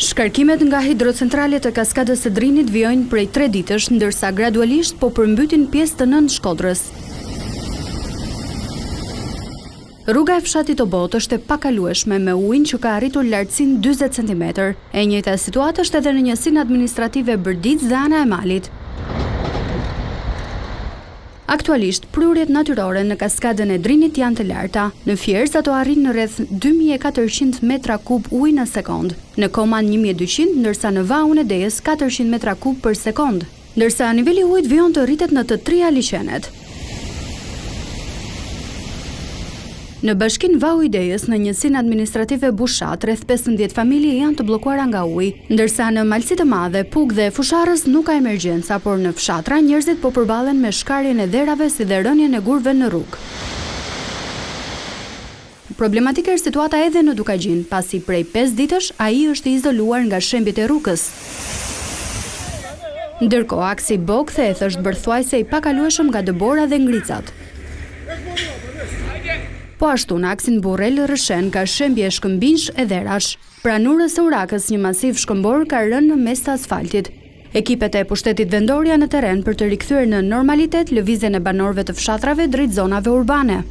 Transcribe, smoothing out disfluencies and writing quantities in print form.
Shkarkimet nga hidrocentralet e kaskadës së Drinit vijojnë prej 3 ditësh, ndërsa gradualisht po përmbytin pjesë të Nën Shkodrës. Rruga e fshatit Obot është e pakalueshme me ujin që ka arritur lartësinë 40 cm. E njëjta situatë është edhe në njësinë administrative Bërdic dhe ana e Malit. Aktualisht, prurjet natyrore në kaskadën e Drinit janë të larta. Në Fierz ato arrin në rreth 2400 metra kub ujë në sekond, në Koman 1200, ndërsa në Vaun e Dejës 400 metra kub për sekond, ndërsa niveli i ujit vijon të rritet në të trija liçenet. Në bashkinë Vau i Dejës, në njësinë administrative Bushat, rreth 15 familje janë të bllokuara nga uji, ndërsa në Malësi të Madhe, Puk dhe Fusharës nuk ka emergjenca, por në fshatra njerëzit po përballen me shkarjen e dherave si dhe rënien e gurve në rrugë. Problematike është situata edhe në Dukagjin, pasi prej 5 ditësh ai është i izoluar nga shembjet e rrugës. Ndërkohë, aksi Bok-Theth është bërthuajse i pakalueshëm nga Dëbora dhe Ngricat. Po ashtu në aksin Burrel-Rëshen ka shembje shkëmbinjsh e dherash. Pranurës së Urakës, një masiv shkëmbor ka rënë në mes të asfaltit. Ekipet e pushtetit vendor janë në terren për të rikthyer në normalitet lëvizjen e banorëve të fshatrave drejt zonave urbane.